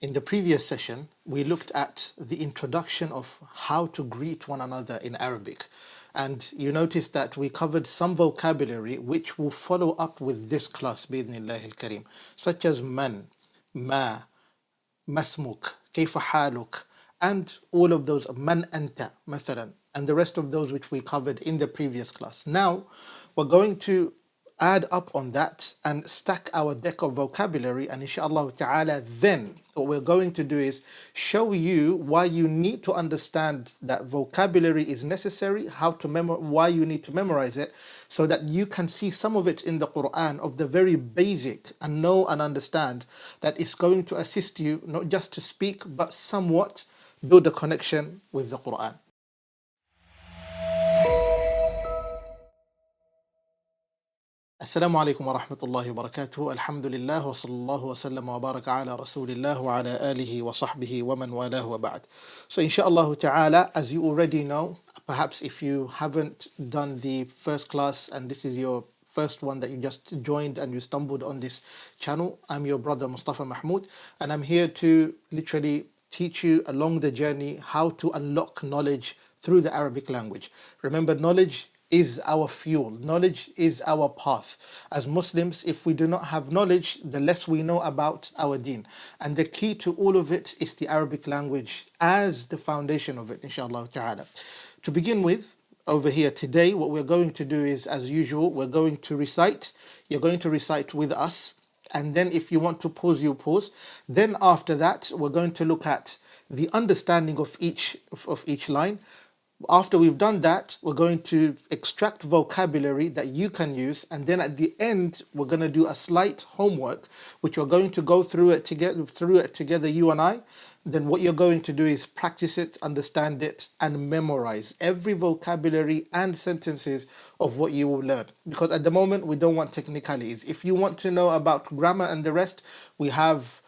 In the previous session, we looked at the introduction of how to greet one another in Arabic. And you notice that we covered some vocabulary which will follow up with this class, بإذن al-Kareem, such as man, ma, masmuk, كيف حالك, and all of those, man anta, مثلا, and the rest of those which we covered in the previous class. Now, we're going to add up on that and stack our deck of vocabulary, and inshallah ta'ala, then what we're going to do is show you why you need to understand that vocabulary is necessary, why you need to memorize it, so that you can see some of it in the Qur'an of the very basic and know and understand that it's going to assist you not just to speak but somewhat build a connection with the Qur'an. السلام عليكم ورحمة الله وبركاته. الحمد لله وصلى الله وسلم وبارك على رسول الله وعلى آله وصحبه ومن والاه وبعد. So inshallah ta'ala, as you already know, perhaps if you haven't done the first class and this is your first one that you just joined and you stumbled on this channel, I'm your brother Mustafa Mahmoud, and I'm here to literally teach you along the journey how to unlock knowledge through the Arabic language. Remember, knowledge is our fuel. Knowledge is our path. As Muslims, if we do not have knowledge, the less we know about our deen. And the key to all of it is the Arabic language as the foundation of it, inshallah ta'ala. To begin with, over here today, what we're going to do is, as usual, we're going to recite. You're going to recite with us. And then if you want to pause, you pause. Then after that, we're going to look at the understanding of each line. After we've done that, we're going to extract vocabulary that you can use, and then at the end we're going to do a slight homework which we're going to go through it together, you and I. Then what you're going to do is practice it, understand it, and memorize every vocabulary and sentences of what you will learn. Because at the moment we don't want technicalities. If you want to know about grammar and the rest, we have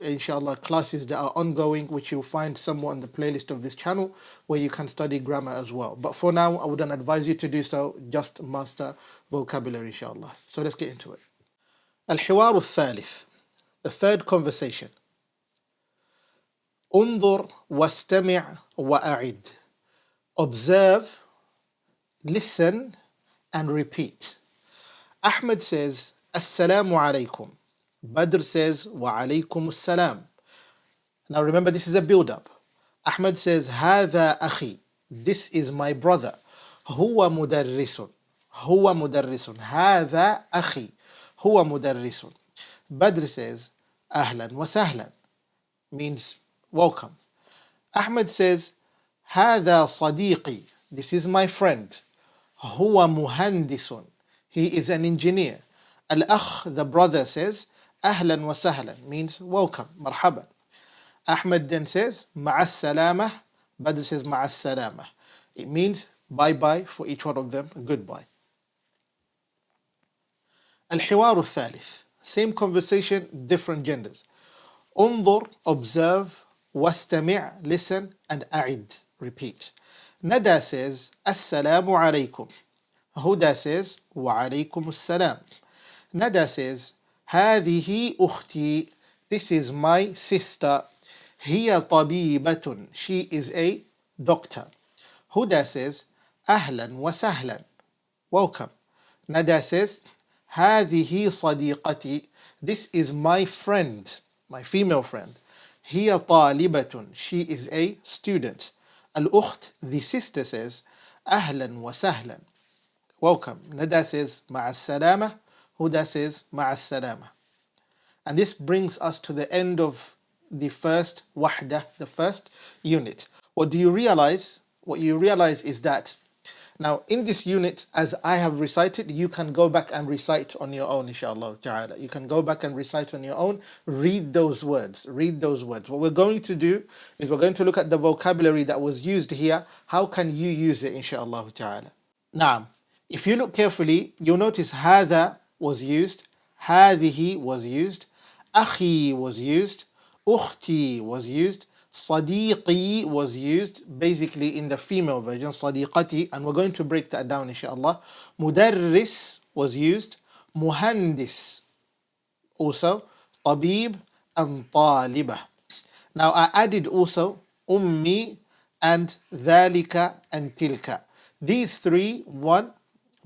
inshallah classes that are ongoing which you'll find somewhere on the playlist of this channel where you can study grammar as well. But for now, I wouldn't advise you to do so, just master vocabulary inshallah. So let's get into it. الحوار الثالث, the third conversation. انظر واستمع وأعد. Observe, listen and repeat. Ahmed says Assalamu alaikum. Badr says, wa alaykum assalam. Now remember, this is a build-up. Ahmed says, هذا أخي. This is my brother. هو مدرس. هو مدرس. هذا أخي. هو مدرس. Badr says, أهلا وسهلا. Means welcome. Ahmed says, هذا صديقي. This is my friend. هو مهندس. He is an engineer. Al-akh, the brother, says, أهلا وسهلا, means welcome, مرحبا. Ahmed then says مع السلامة. Badr says مع السلامة. It means bye bye for each one of them, goodbye. الحوار الثالث, same conversation, different genders. انظر, observe, واستمع, listen, and أعد, repeat. Nada says السلام عليكم. Huda says وعليكم السلام. Nada says هذه أختي. This is my sister. هي طبيبة. She is a doctor. Huda says أهلا وسهلا. Welcome. Nada says هذه صديقتي. This is my friend, my female friend. هي طالبة. She is a student. الأخت, the sister, says أهلا وسهلا. Welcome. Nada says مع السلامة. Huda says مع السلامة. And this brings us to the end of the first wahda, the first unit. What you realize is that now in this unit, as I have recited, you can go back and recite on your own, inshallah ta'ala. You can go back and recite on your own, read those words. What we're going to do is we're going to look at the vocabulary that was used here. How can you use it, inshallah ta'ala? Now, if you look carefully, you'll notice هذا was used, هذه was used, أخي was used, أختي was used, صديقي was used, basically in the female version, صديقتي, and we're going to break that down inshallah. مدرس was used, مهندس also, طبيب and طالبة. Now I added also ummi and dhalika and tilka. These three, 1,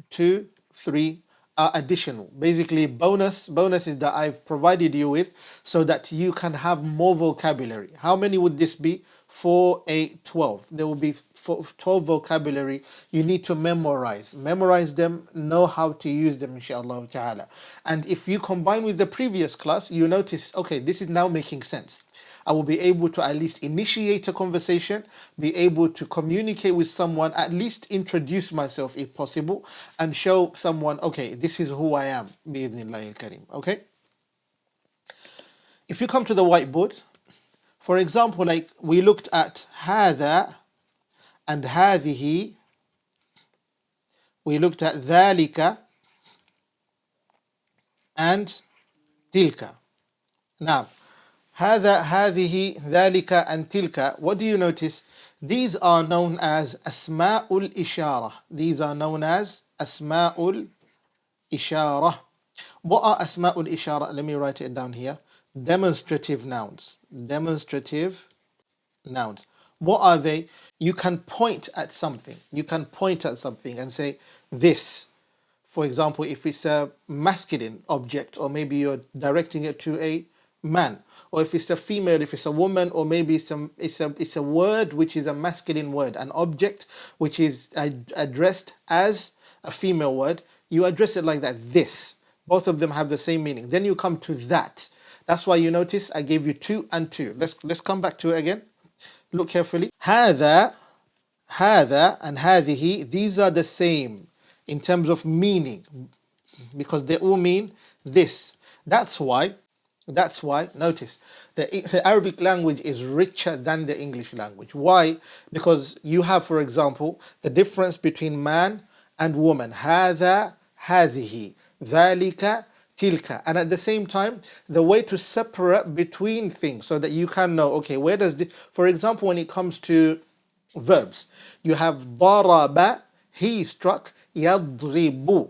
2, 3, are additional. Basically, bonuses that I've provided you with so that you can have more vocabulary. How many would this be? 4, 8, 12. There will be 12 vocabulary you need to memorize. Memorize them, know how to use them, inshallah ta'ala. And if you combine with the previous class, you notice, okay, this is now making sense. I will be able to at least initiate a conversation, be able to communicate with someone, at least introduce myself if possible, and show someone, okay, this is who I am, bi'idhnillahi al-kareem, okay? If you come to the whiteboard, for example, like we looked at هذا and هذه, we looked at ذلك and تلك. Now, هذا هذه ذلك and تلك, what do you notice? These are known as أسماء الإشارة. These are known as أسماء الإشارة. What are أسماء الإشارة? Let me write it down here. Demonstrative nouns. Demonstrative nouns. What are they? You can point at something. You can point at something and say this. For example, if it's a masculine object, or maybe you're directing it to a man, or if it's a female, if it's a woman, or maybe it's a word which is a masculine word, an object which is addressed as a female word, you address it like that, this. Both of them have the same meaning. Then you come to that. That's why you notice I gave you 2 and 2. Let's come back to it again. Look carefully. هذا and هذه, these are the same in terms of meaning, because they all mean this. That's why, notice, the Arabic language is richer than the English language. Why? Because you have, for example, the difference between man and woman. هذا هذه, ذلك tilka. And at the same time, the way to separate between things so that you can know, okay, where does this, for example, when it comes to verbs, you have ضرب, he struck, يضرب,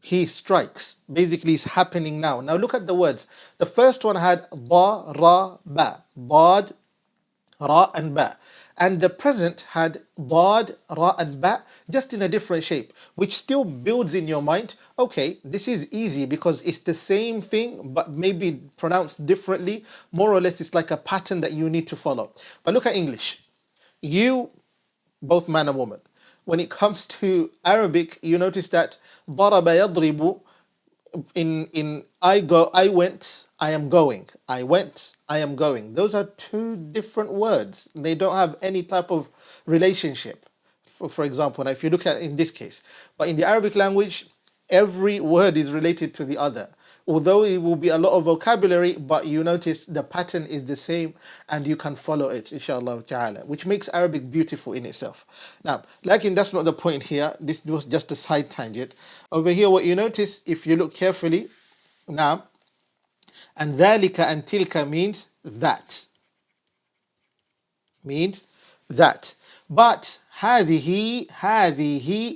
he strikes. Basically, it's happening now. Now look at the words. The first one had ضرب, ضاد, ra and ba. And the present had ضاد, ra and ba, just in a different shape, which still builds in your mind, okay, this is easy because it's the same thing, but maybe pronounced differently. More or less, it's like a pattern that you need to follow. But look at English. You, both man and woman. When it comes to Arabic, you notice that ضرب يضرب, in I go, I went, I am going. I went, I am going. Those are 2 different words. They don't have any type of relationship. For example, now if you look at in this case, but in the Arabic language, every word is related to the other. Although it will be a lot of vocabulary, but you notice the pattern is the same and you can follow it, inshallah ta'ala, which makes Arabic beautiful in itself. Now, that's not the point here. This was just a side tangent. Over here, what you notice, if you look carefully, now, and dhalika and tilka means that. Means that. But هذه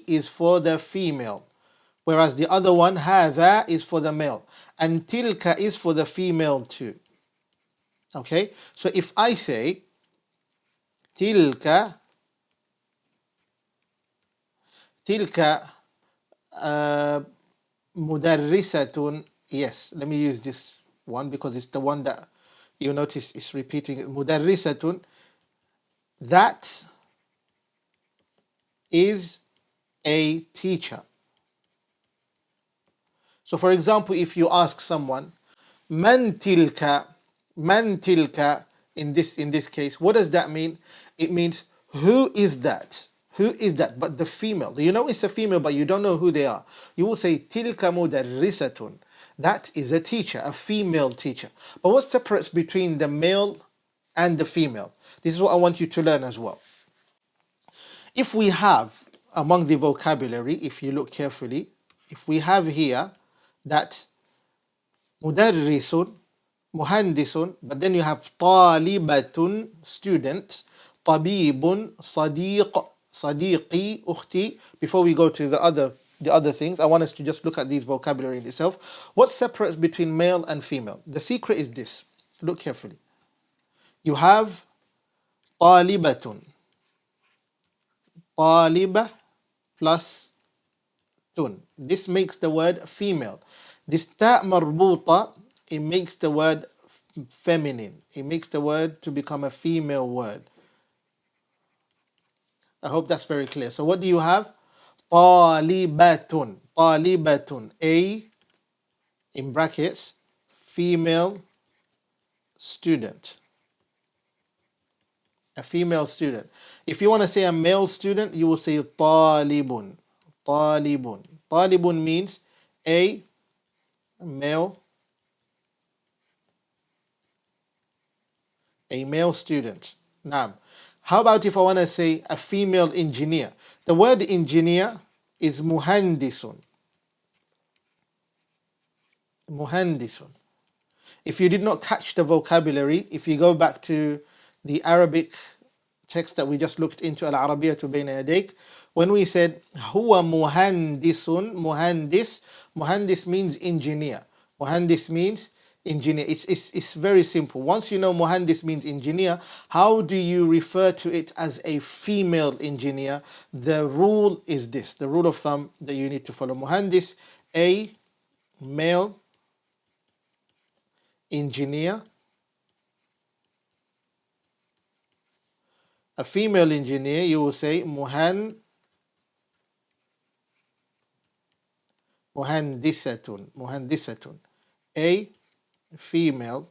is for the female, whereas the other one, هذا, is for the male, and tilka is for the female too. Okay, so if I say tilka mudarrisatun, yes, let me use this one because it's the one that you notice is repeating. Mudarrisatun, that is a teacher. So for example, if you ask someone, man tilka, in this case, what does that mean? It means, who is that? Who is that? But the female. You know it's a female, but you don't know who they are. You will say tilka mudarrisatun. That is a teacher, a female teacher. But what separates between the male and the female? This is what I want you to learn as well. If we have among the vocabulary, if you look carefully, if we have here that mudarrisun, muhandisun, but then you have talibatun, student, tabibun, صديقي, ukhti. Before we go to the other things, I want us to just look at these vocabulary in itself. What separates between male and female? The secret is this. Look carefully. You have طالبة. طالبة plus tun. This makes the word female. This ta marbuta, it makes the word feminine. It makes the word to become a female word. I hope that's very clear. So what do you have? طالبة. طالبة. A, in brackets, female student. A female student. If you want to say a male student, you will say طالب. طالب. طالب means a male student. Now, how about if I want to say a female engineer? The word engineer is muhandisun. Muhandisun. If you did not catch the vocabulary, if you go back to the Arabic text that we just looked into, Al-Arabiyyah Bayna Yadayk, when we said huwa muhandisun, muhandis means engineer. Muhandis means engineer. It's very simple. Once you know muhandis means engineer, how do you refer to it as a female engineer? The rule is this, the rule of thumb that you need to follow. Muhandis, a male engineer. A female engineer, you will say muhandisatun. Muhandisatun. A female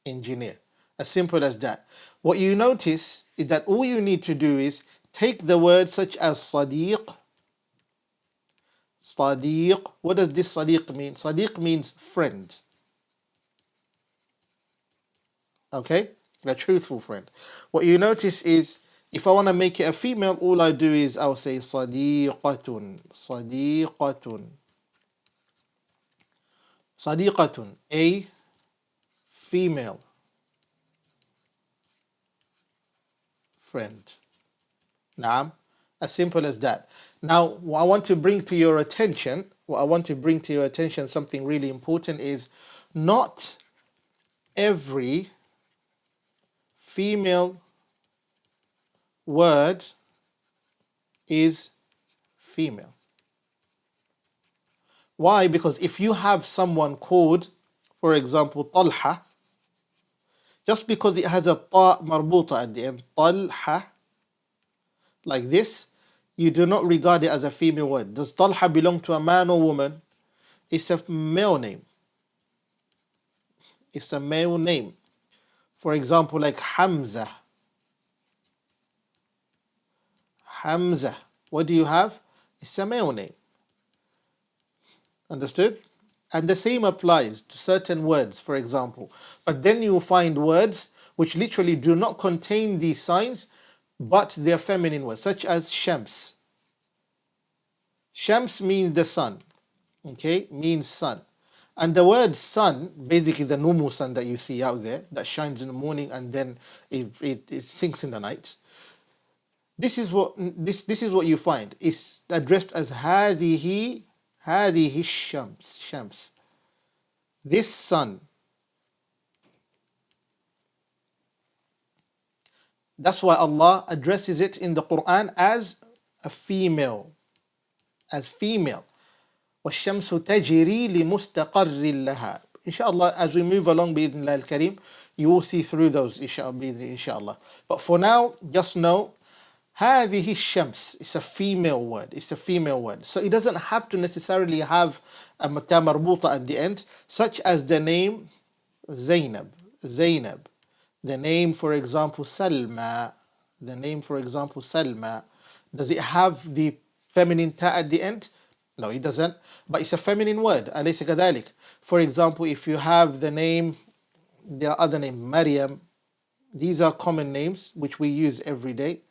engineer. As simple as that. What you notice is that all you need to do is take the words such as sadiq. Sadiq. What does this sadiq mean? Sadiq means friend. Okay? A truthful friend. What you notice is, if I want to make it a female, all I do is I'll say sadiqatun. Sadiqatun. Sadiqatun. A female friend. Naam. As simple as that. Now, what I want to bring to your attention, something really important is not every female word is female. Why? Because if you have someone called, for example, Talha, just because it has a ta marbuta at the end, Talha, like this, you do not regard it as a female word. Does Talha belong to a man or woman? It's a male name. It's a male name. For example, like Hamza. Hamza. What do you have? It's a male name. Understood? And the same applies to certain words, for example. But then you will find words which literally do not contain these signs, but they're feminine words, such as Shams. Shams means the sun. Okay? Means sun. And the word sun, basically the normal sun that you see out there, that shines in the morning and then it sinks in the night. This is what you find. It's addressed as هذه الشمس. This sun. That's why Allah addresses it in the Qur'an as a female. As female. وَالشَّمْسُ تَجْرِي لِمُسْتَقَرٍّ لَهَا. Inshallah, as we move along بإذن الله الكريم, you will see through those inshallah. But for now, just know هذه الشمس is a female word. It's a female word. So it doesn't have to necessarily have a ta marbuta at the end, such as the name Zainab. Zainab. The name, for example, Salma. The name, for example, Salma. Does it have the feminine ta at the end? No, it doesn't. But it's a feminine word. أليس كذلك? For example, if you have the name, the other name, Maryam, these are common names which we use every day.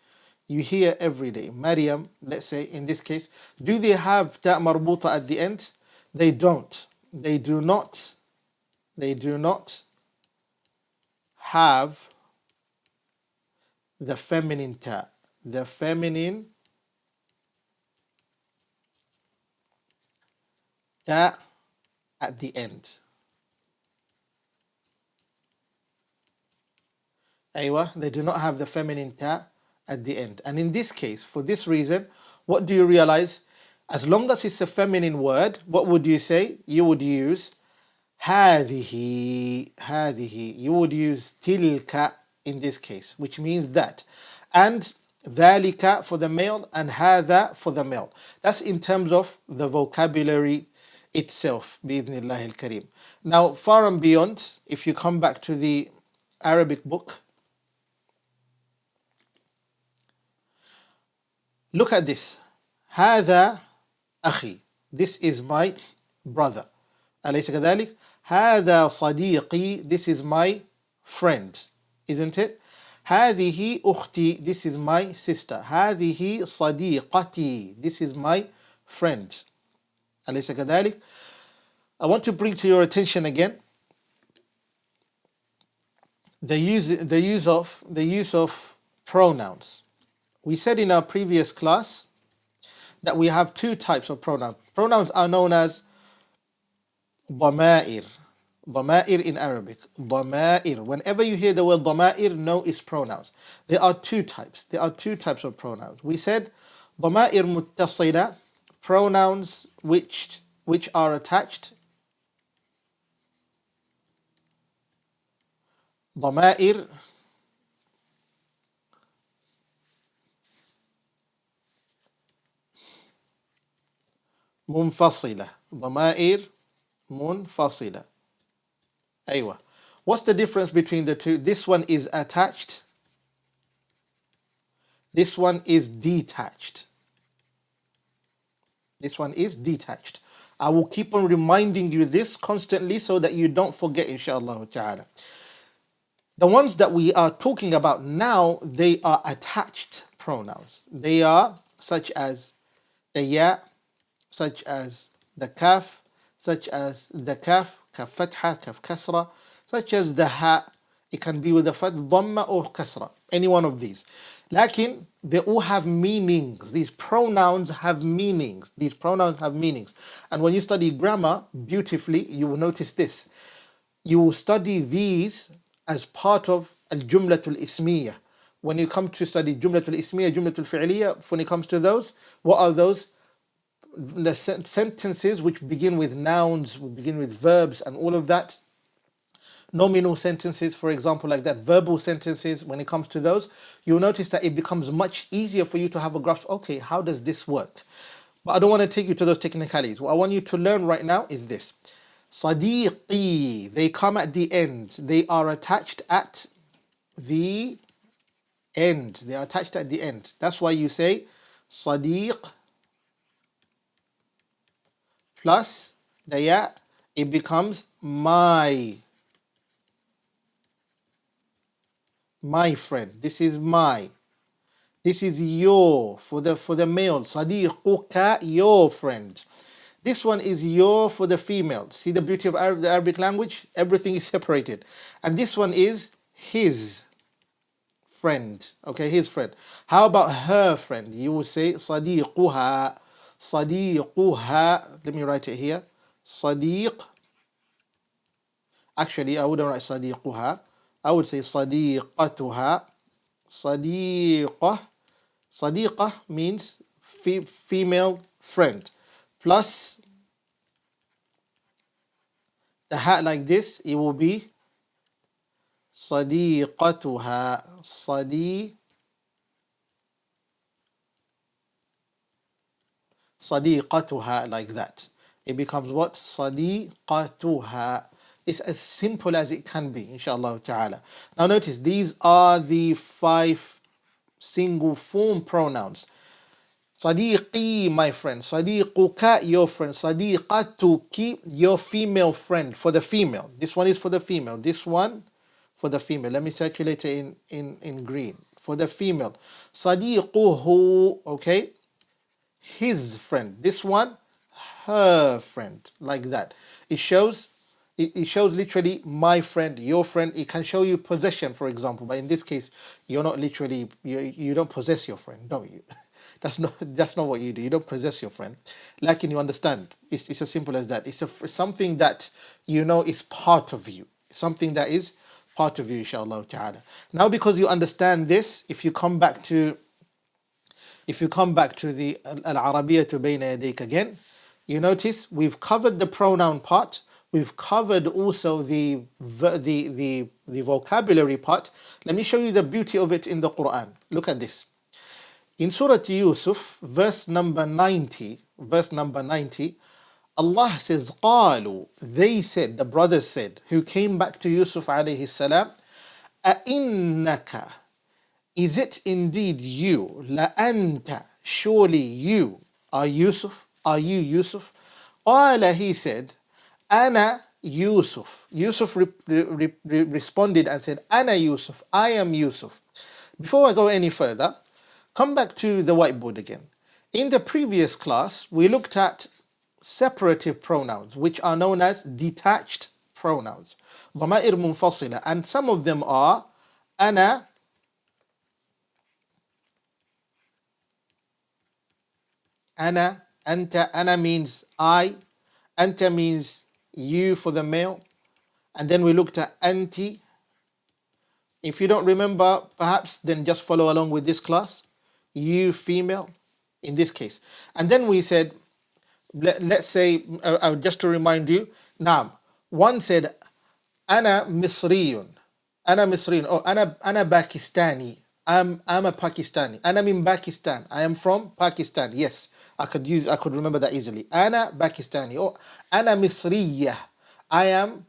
You hear every day. Maryam, let's say in this case, do they have ta marbuta at the end? They don't. They do not have the feminine ta. The feminine ta at the end. Aywa, they do not have the feminine ta at the end. And in this case, for this reason, what do you realize? As long as it's a feminine word, what would you say? You would use هذه, هذه. You would use tilka in this case, which means that. And ذلك for the male and هذا for the male. That's in terms of the vocabulary itself, بإذن الله الكريم. Now, far and beyond, if you come back to the Arabic book, look at this. هذا أخي. This is my brother. أليس كذلك؟ هذا صديقي. This is my friend. Isn't it? هذه أختي. This is my sister. هذه صديقتي. This is my friend. أليس كذلك؟ I want to bring to your attention again the use of pronouns. We said in our previous class that we have two types of pronouns. Pronouns are known as ضمائر. ضمائر in Arabic. ضمائر. Whenever you hear the word ضمائر, know it's pronouns. There are two types. There are two types of pronouns. We said ضمائر متصلة, pronouns which are attached. ضمائر منفصلة. ضمائر منفصلة. أيوة. What's the difference between the two? This one is attached. This one is detached. This one is detached. I will keep on reminding you this constantly so that you don't forget, inshallah ta'ala. The ones that we are talking about now, they are attached pronouns. They are such as the ya, such as the kaf, such as the kaf, kaf fatha, kaf kasra, such as the ha. It can be with the fath, dhamma or kasra, any one of these. Lakin, they all have meanings. These pronouns have meanings. These pronouns have meanings. And when you study grammar beautifully, you will notice this. You will study these as part of al-jumlatul ismiyah. When you come to study jumlatul ismiyah, jumlatul fi'liyah, when it comes to those, what are those? The sentences which begin with nouns, begin with verbs and all of that. Nominal sentences, for example, like that. Verbal sentences, when it comes to those, you'll notice that it becomes much easier for you to have a grasp. Okay, how does this work? But I don't want to take you to those technicalities. What I want you to learn right now is this. صديقي, they come at the end. They are attached at the end. They are attached at the end. That's why you say صديق plus the ya, it becomes my friend. This is my. This is your for the male. صديقك, your friend. This one is your for the female. See the beauty of the Arabic language? Everything is separated. And this one is his friend. Okay, his friend. How about her friend? You would say صديقها. صديقها. Let me write it here. صديق. Actually, I wouldn't write صديقها. I would say صديقتها. صديقة. صديقة means female friend. Plus the hat like this, it will be صديقتها. صديقتها, like that. It becomes what? صديقتها. It's as simple as it can be, inshallah ta'ala. Now notice, these are the 5 single form pronouns. صديقي, my friend. صديقك, your friend. صديقتك, your female friend, for the female. This one is for the female. This one for the female. Let me circulate it in green. For the female. صديقه, okay? His friend. This one, her friend. Like that. It shows literally my friend, your friend. It can show you possession, for example. But in this case, you're not literally, you don't possess your friend, don't you? That's not what you do. You don't possess your friend. Like, you understand. It's as simple as that. It's something that is part of you. Something that is part of you, inshallah ta'ala. Now, because you understand this, if you come back to the Al-Arabiyyah Bayna Yadayk again, you notice we've covered the pronoun part. We've covered also the vocabulary part. Let me show you the beauty of it in the Qur'an. Look at this. In Surah Yusuf, verse number 90, Allah says, قالوا, they said, the brothers said, who came back to Yusuf alayhi salam, أئنك, is it indeed you, لأنت, surely you are Yusuf, are you Yusuf? قال, he said, Ana Yusuf. Yusuf responded and said, Ana Yusuf, I am Yusuf. Before I go any further, come back to the whiteboard again. In the previous class, we looked at separative pronouns, which are known as detached pronouns. ضمائر منفصلة, and some of them are أنا, أنا, أنت. أنا means I, أنت means you for the male, and then we looked at anti. If you don't remember, perhaps then just follow along with this class. You female, in this case. And then we said, let's say, just to remind you, now, one said, Ana Misriyun, Ana Misriyun, or Ana Pakistani. I'm a Pakistani. Ana min Pakistan. I am from Pakistan. Yes, I could remember that easily. Ana Pakistani, or Ana Misriya. I am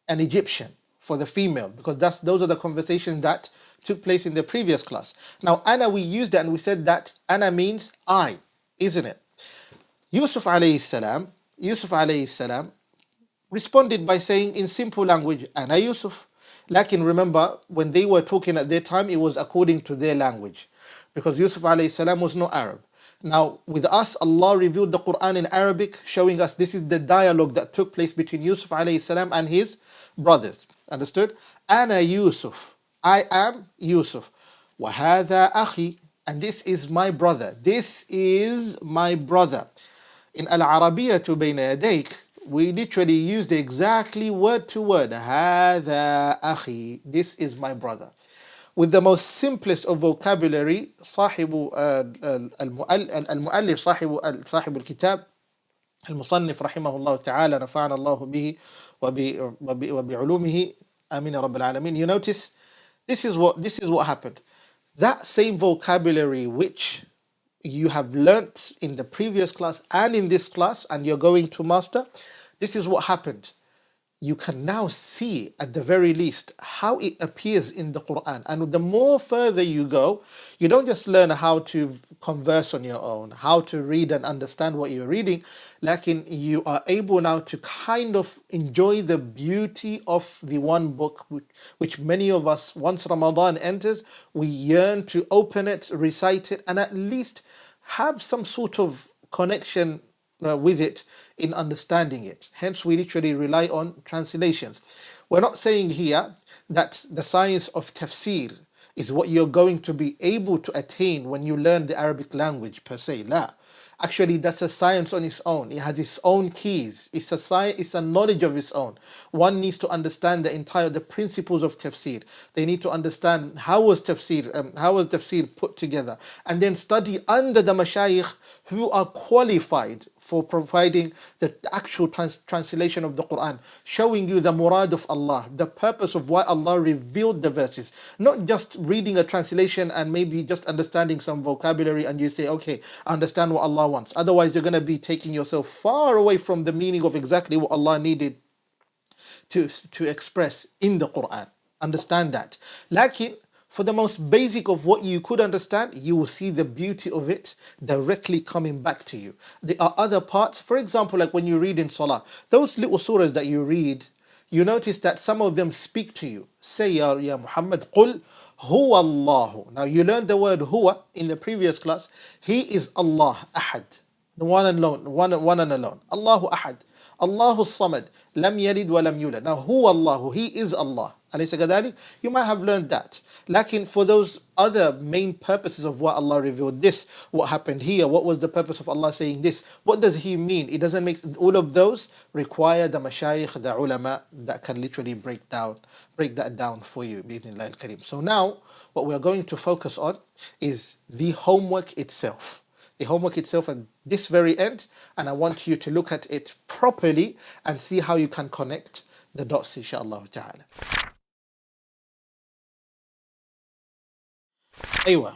an Egyptian for the female, because those are the conversations that took place in the previous class. Now, Ana, we used that and we said that Ana means I, isn't it? Yusuf alayhi salam responded by saying in simple language, Ana Yusuf. Lakin remember, when they were talking at their time, it was according to their language, because Yusuf alayhi salam was not Arab. Now, with us, Allah revealed the Qur'an in Arabic, showing us this is the dialogue that took place between Yusuf alayhi salam and his brothers. Understood? Ana Yusuf, I am Yusuf. Wa hadha akhi, and this is my brother. This is my brother. In Al-Arabiyyah Bayna Yadayk, we literally used exactly word to word. هذا أخي, this is my brother. With the most simplest of vocabulary, صاحب المؤلف صاحب الكتاب المصنف رحمه الله تعالى نفعنا الله به وبعلومه آمين رب العالمين. You notice this is what happened. That same vocabulary which you have learnt in the previous class and in this class, and you're going to master, this is what happened. You can now see, at the very least, how it appears in the Qur'an. And the more further you go, you don't just learn how to converse on your own, how to read and understand what you're reading, lakin you are able now to kind of enjoy the beauty of the one book, which many of us, once Ramadan enters, we yearn to open it, recite it, and at least have some sort of connection with it in understanding it. Hence, we literally rely on translations. We're not saying here that the science of tafsir is what you're going to be able to attain when you learn the Arabic language per se. La. Actually, that's a science on its own. It has its own keys. It's a science. It's a knowledge of its own. One needs to understand the principles of tafsir. They need to understand how was tafsir put together, and then study under the mashayikh who are qualified for providing the actual translation of the Qur'an, showing you the murad of Allah, the purpose of why Allah revealed the verses. Not just reading a translation and maybe just understanding some vocabulary and you say, okay, I understand what Allah wants. Otherwise, you're going to be taking yourself far away from the meaning of exactly what Allah needed to express in the Qur'an. Understand that. Lakin, for the most basic of what you could understand, you will see the beauty of it directly coming back to you. There are other parts, for example, like when you read in Salah, those little surahs that you read, you notice that some of them speak to you. Say, Ya Muhammad, قُلْ هُوَ اللَّهُ. Now you learned the word huwa in the previous class. He is Allah, Ahad, the one and alone. Allahu Ahad. Allahu Samad. Lam yalid wa lam yulad. Now, huwa Allahu, He is Allah. أليس كذلك? You might have learned that. Lakin for those other main purposes of what Allah revealed this, what happened here, what was the purpose of Allah saying this, what does He mean? It doesn't make, all of those require the mashayikh, the ulama that can literally break that down for you, bi'idhnillah al-kareem. So now, what we're going to focus on is the homework itself. The homework itself at this very end, and I want you to look at it properly and see how you can connect the dots, inshallah ta'ala. أيوة.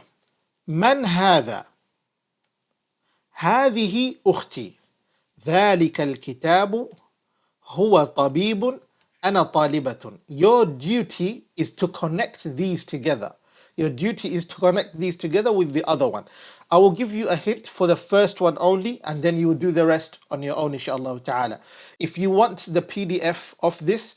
من هذا؟ هذه أختي. ذلك الكتاب هو طبيب أنا طالبة. Your duty is to connect these together. Your duty is to connect these together with the other one. I will give you a hint for the first one only, and then you will do the rest on your own, inshallah ta'ala. If you want the PDF of this,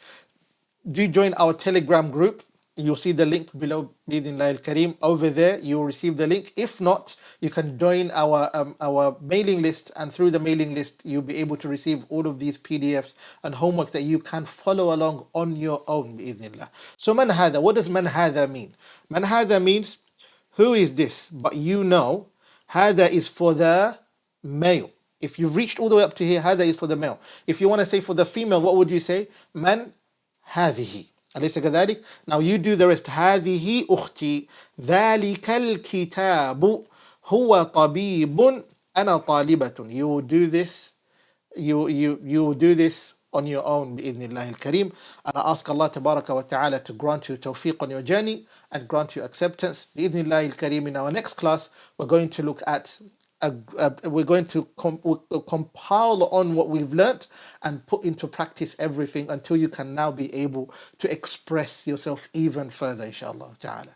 do join our Telegram group. You'll see the link below, bi'idhnillah al-kareem. Over there, you will receive the link. If not, you can join our mailing list, and through the mailing list, you'll be able to receive all of these PDFs and homework that you can follow along on your own, bi'idhnillah. So, man hadha, what does man hadha mean? Man hadha means, who is this? But you know, hadha is for the male. If you've reached all the way up to here, hadha is for the male. If you want to say for the female, what would you say? Man هذه. أليس كذلك? Now you do the rest. هذه أختي. ذلك الكتاب هو طبيب أنا طالبة. You will do this. You will do this on your own بإذن الله الكريم. And I ask Allah تبارك وتعالى to grant you tawfiq on your journey and grant you acceptance بإذن الله الكريم. In our next class, we're going to look at we're going to compile on what we've learnt and put into practice everything until you can now be able to express yourself even further, inshallah ta'ala.